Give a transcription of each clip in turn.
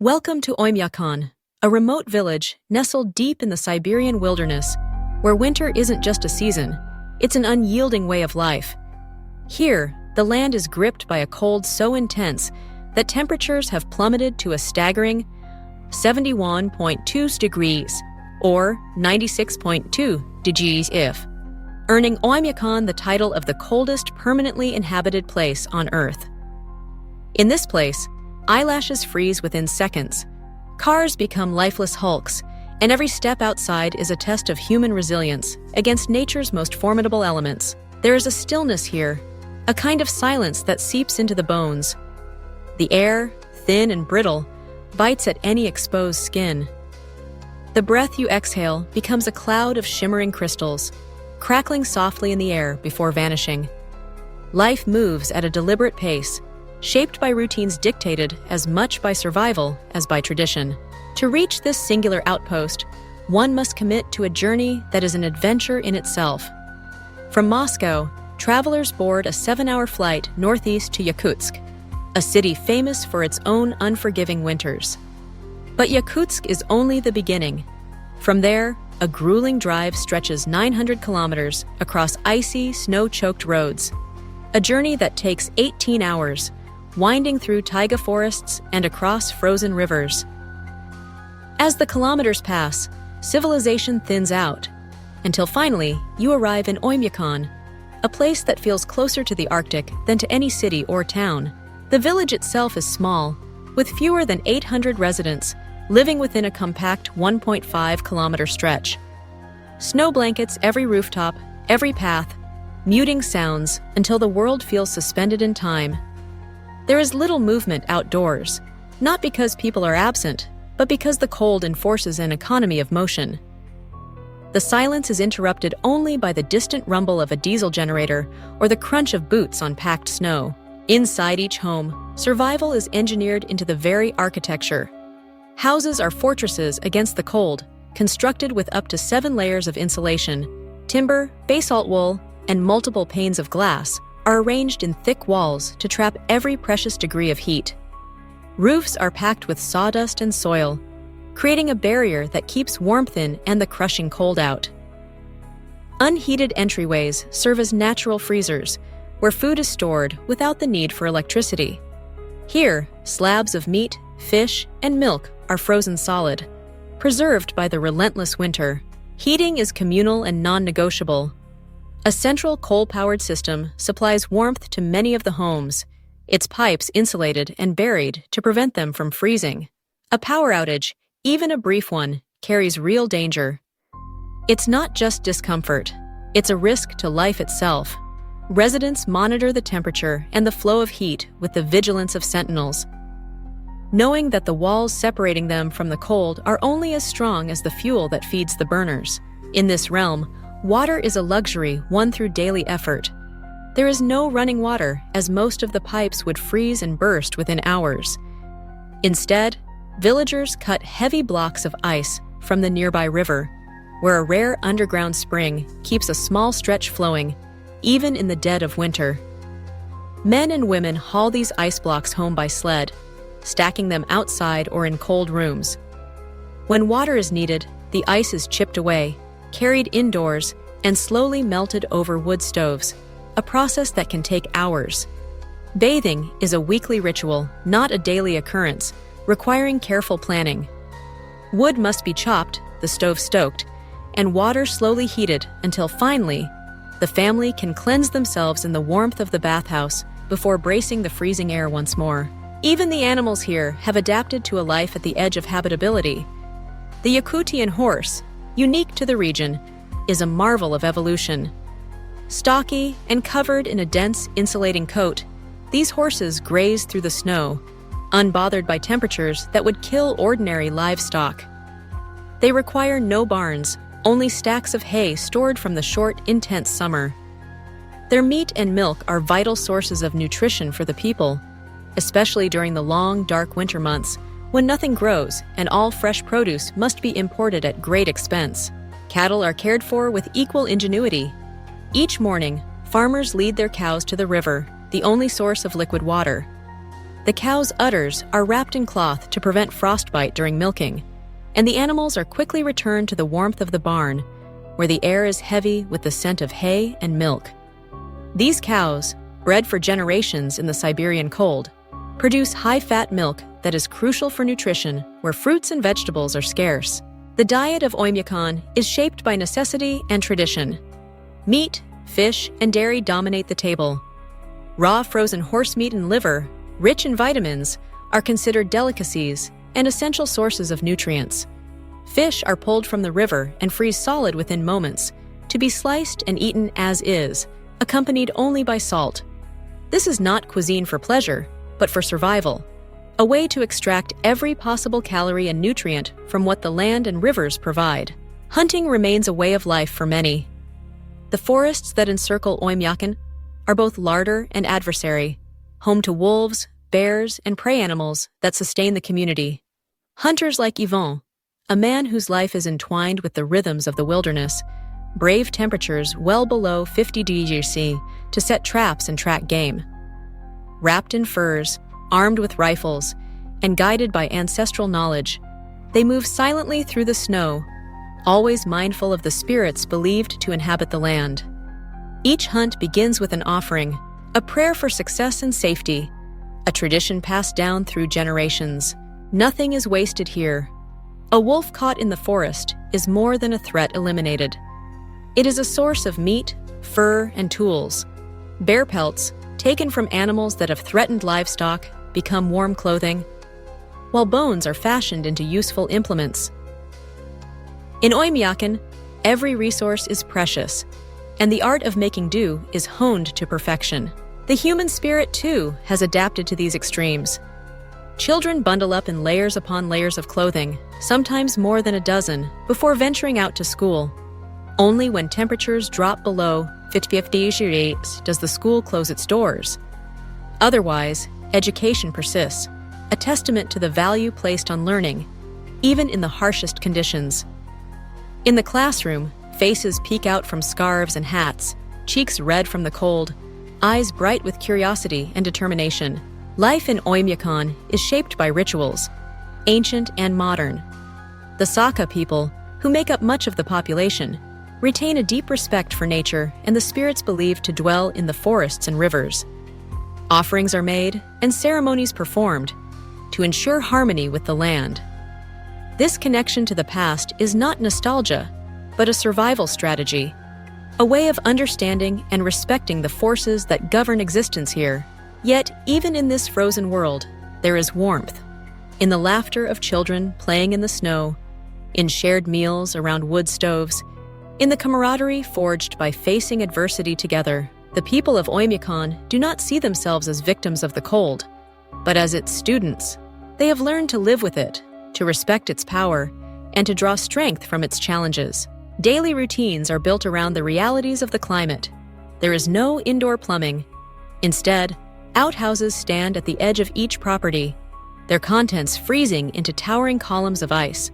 Welcome to Oymyakon, a remote village nestled deep in the Siberian wilderness, where winter isn't just a season, it's an unyielding way of life. Here, the land is gripped by a cold so intense that temperatures have plummeted to a staggering 71.2 degrees, or 96.2 degrees if, earning Oymyakon the title of the coldest permanently inhabited place on Earth. In this place, eyelashes freeze within seconds, cars become lifeless hulks, and every step outside is a test of human resilience against nature's most formidable elements. There is a stillness here, a kind of silence that seeps into the bones. The air, thin and brittle, bites at any exposed skin. The breath you exhale becomes a cloud of shimmering crystals, crackling softly in the air before vanishing. Life moves at a deliberate pace, shaped by routines dictated as much by survival as by tradition. To reach this singular outpost, one must commit to a journey that is an adventure in itself. From Moscow, travelers board a 7-hour flight northeast to Yakutsk, a city famous for its own unforgiving winters. But Yakutsk is only the beginning. From there, a grueling drive stretches 900 kilometers across icy, snow-choked roads, a journey that takes 18 hours, winding through taiga forests and across frozen rivers. As the kilometers pass, civilization thins out, until finally you arrive in Oymyakon, a place that feels closer to the Arctic than to any city or town. The village itself is small, with fewer than 800 residents living within a compact 1.5-kilometer stretch. Snow blankets every rooftop, every path, muting sounds until the world feels suspended in time. There is little movement outdoors, not because people are absent, but because the cold enforces an economy of motion. The silence is interrupted only by the distant rumble of a diesel generator or the crunch of boots on packed snow. Inside each home, survival is engineered into the very architecture. Houses are fortresses against the cold, constructed with up to 7 layers of insulation. Timber, basalt wool, and multiple panes of glass are arranged in thick walls to trap every precious degree of heat. Roofs are packed with sawdust and soil, creating a barrier that keeps warmth in and the crushing cold out. Unheated entryways serve as natural freezers, where food is stored without the need for electricity. Here, slabs of meat, fish, and milk are frozen solid, preserved by the relentless winter. Heating is communal and non-negotiable. A central coal-powered system supplies warmth to many of the homes, its pipes insulated and buried to prevent them from freezing. A power outage, even a brief one, carries real danger. It's not just discomfort, it's a risk to life itself. Residents monitor the temperature and the flow of heat with the vigilance of sentinels, knowing that the walls separating them from the cold are only as strong as the fuel that feeds the burners. In this realm, water is a luxury won through daily effort. There is no running water, as most of the pipes would freeze and burst within hours. Instead, villagers cut heavy blocks of ice from the nearby river, where a rare underground spring keeps a small stretch flowing, even in the dead of winter. Men and women haul these ice blocks home by sled, stacking them outside or in cold rooms. When water is needed, the ice is chipped away, carried indoors, and slowly melted over wood stoves, a process that can take hours. Bathing is a weekly ritual, not a daily occurrence, requiring careful planning. Wood must be chopped, the stove stoked, and water slowly heated until finally, the family can cleanse themselves in the warmth of the bathhouse before bracing the freezing air once more. Even the animals here have adapted to a life at the edge of habitability. The Yakutian horse, unique to the region, is a marvel of evolution. Stocky and covered in a dense, insulating coat, these horses graze through the snow, unbothered by temperatures that would kill ordinary livestock. They require no barns, only stacks of hay stored from the short, intense summer. Their meat and milk are vital sources of nutrition for the people, especially during the long, dark winter months, when nothing grows and all fresh produce must be imported at great expense. Cattle are cared for with equal ingenuity. Each morning, farmers lead their cows to the river, the only source of liquid water. The cow's udders are wrapped in cloth to prevent frostbite during milking, and the animals are quickly returned to the warmth of the barn, where the air is heavy with the scent of hay and milk. These cows, bred for generations in the Siberian cold, produce high-fat milk that is crucial for nutrition where fruits and vegetables are scarce. The diet of Oymyakon is shaped by necessity and tradition. Meat, fish, and dairy dominate the table. Raw frozen horse meat and liver, rich in vitamins, are considered delicacies and essential sources of nutrients. Fish are pulled from the river and freeze solid within moments, to be sliced and eaten as is, accompanied only by salt. This is not cuisine for pleasure, but for survival, a way to extract every possible calorie and nutrient from what the land and rivers provide. Hunting remains a way of life for many. The forests that encircle Oymyakon are both larder and adversary, home to wolves, bears, and prey animals that sustain the community. Hunters like Yvon, a man whose life is entwined with the rhythms of the wilderness, brave temperatures well below 50 degrees C to set traps and track game. Wrapped in furs, armed with rifles, and guided by ancestral knowledge, they move silently through the snow, always mindful of the spirits believed to inhabit the land. Each hunt begins with an offering, a prayer for success and safety, a tradition passed down through generations. Nothing is wasted here. A wolf caught in the forest is more than a threat eliminated. It is a source of meat, fur, and tools. Bear pelts, taken from animals that have threatened livestock, become warm clothing, while bones are fashioned into useful implements. In Oymyakon, every resource is precious, and the art of making do is honed to perfection. The human spirit, too, has adapted to these extremes. Children bundle up in layers upon layers of clothing, sometimes more than a dozen, before venturing out to school. Only when temperatures drop below 50 degrees does the school close its doors. Otherwise, education persists, a testament to the value placed on learning, even in the harshest conditions. In the classroom, faces peek out from scarves and hats, cheeks red from the cold, eyes bright with curiosity and determination. Life in Oymyakon is shaped by rituals, ancient and modern. The Saka people, who make up much of the population, retain a deep respect for nature and the spirits believed to dwell in the forests and rivers. Offerings are made and ceremonies performed to ensure harmony with the land. This connection to the past is not nostalgia, but a survival strategy, a way of understanding and respecting the forces that govern existence here. Yet, even in this frozen world, there is warmth. In the laughter of children playing in the snow, in shared meals around wood stoves, in the camaraderie forged by facing adversity together. The people of Oymyakon do not see themselves as victims of the cold, but as its students. They have learned to live with it, to respect its power, and to draw strength from its challenges. Daily routines are built around the realities of the climate. There is no indoor plumbing. Instead, outhouses stand at the edge of each property, their contents freezing into towering columns of ice.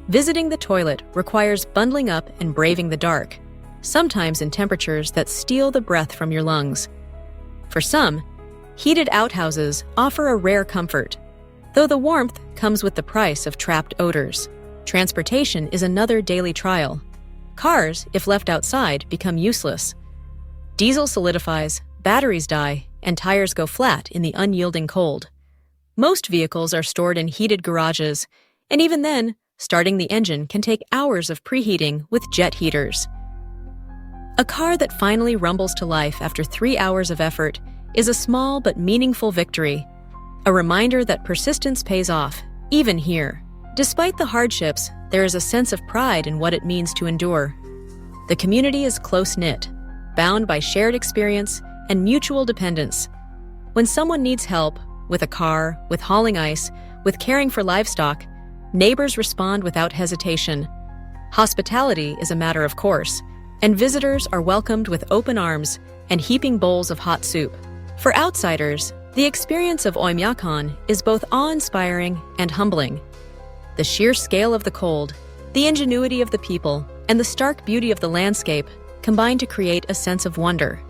Visiting the toilet requires bundling up and braving the dark, sometimes in temperatures that steal the breath from your lungs. For some, heated outhouses offer a rare comfort, though the warmth comes with the price of trapped odors. Transportation is another daily trial. Cars, if left outside, become useless. Diesel solidifies, batteries die, and tires go flat in the unyielding cold. Most vehicles are stored in heated garages, and even then, starting the engine can take hours of preheating with jet heaters. A car that finally rumbles to life after 3 hours of effort is a small but meaningful victory, a reminder that persistence pays off, even here. Despite the hardships, there is a sense of pride in what it means to endure. The community is close-knit, bound by shared experience and mutual dependence. When someone needs help, with a car, with hauling ice, with caring for livestock, neighbors respond without hesitation. Hospitality is a matter of course, and visitors are welcomed with open arms and heaping bowls of hot soup. For outsiders, the experience of Oymyakon is both awe-inspiring and humbling. The sheer scale of the cold, the ingenuity of the people, and the stark beauty of the landscape combine to create a sense of wonder.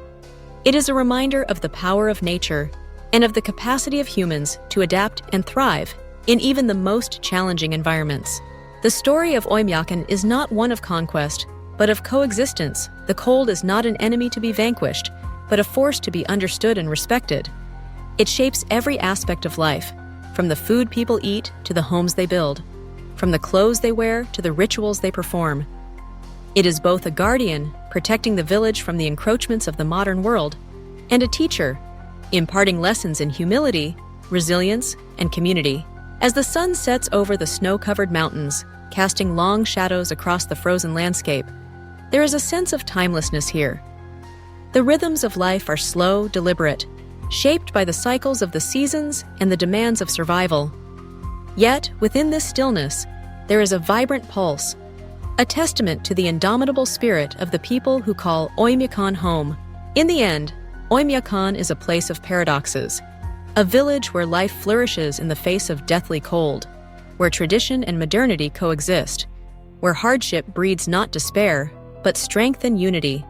It is a reminder of the power of nature and of the capacity of humans to adapt and thrive in even the most challenging environments. The story of Oymyakon is not one of conquest, but of coexistence. The cold is not an enemy to be vanquished, but a force to be understood and respected. It shapes every aspect of life, from the food people eat to the homes they build, from the clothes they wear to the rituals they perform. It is both a guardian, protecting the village from the encroachments of the modern world, and a teacher, imparting lessons in humility, resilience, and community. As the sun sets over the snow-covered mountains, casting long shadows across the frozen landscape, there is a sense of timelessness here. The rhythms of life are slow, deliberate, shaped by the cycles of the seasons and the demands of survival. Yet, within this stillness, there is a vibrant pulse, a testament to the indomitable spirit of the people who call Oymyakon home. In the end, Oymyakon is a place of paradoxes, a village where life flourishes in the face of deathly cold, where tradition and modernity coexist, where hardship breeds not despair, but strength and unity.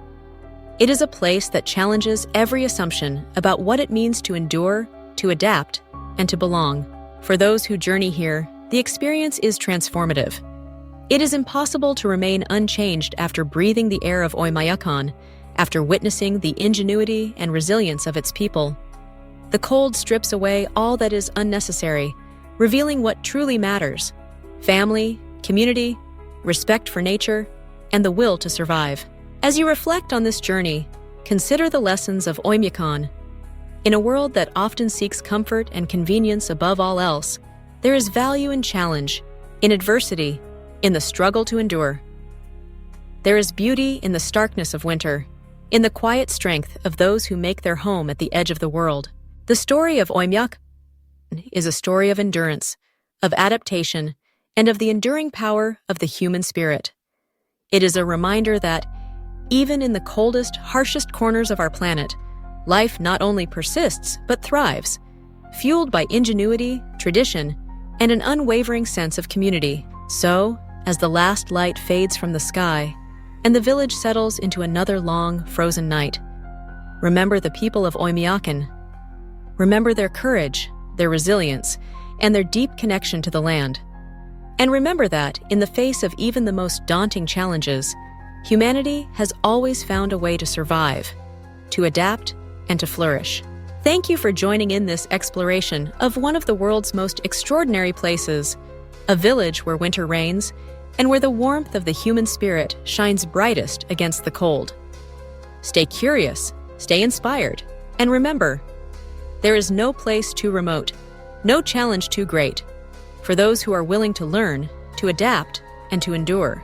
It is a place that challenges every assumption about what it means to endure, to adapt, and to belong. For those who journey here, the experience is transformative. It is impossible to remain unchanged after breathing the air of Oymyakon, after witnessing the ingenuity and resilience of its people. The cold strips away all that is unnecessary, revealing what truly matters: family, community, respect for nature, and the will to survive. As you reflect on this journey, consider the lessons of Oymyakon. In a world that often seeks comfort and convenience above all else, there is value in challenge, in adversity, in the struggle to endure. There is beauty in the starkness of winter, in the quiet strength of those who make their home at the edge of the world. The story of Oymyakon is a story of endurance, of adaptation, and of the enduring power of the human spirit. It is a reminder that, even in the coldest, harshest corners of our planet, life not only persists but thrives, fueled by ingenuity, tradition, and an unwavering sense of community. So, as the last light fades from the sky, and the village settles into another long, frozen night, remember the people of Oymyakon. Remember their courage, their resilience, and their deep connection to the land. And remember that, in the face of even the most daunting challenges, humanity has always found a way to survive, to adapt, and to flourish. Thank you for joining in this exploration of one of the world's most extraordinary places, a village where winter reigns and where the warmth of the human spirit shines brightest against the cold. Stay curious, stay inspired, and remember, there is no place too remote, no challenge too great, for those who are willing to learn, to adapt, and to endure.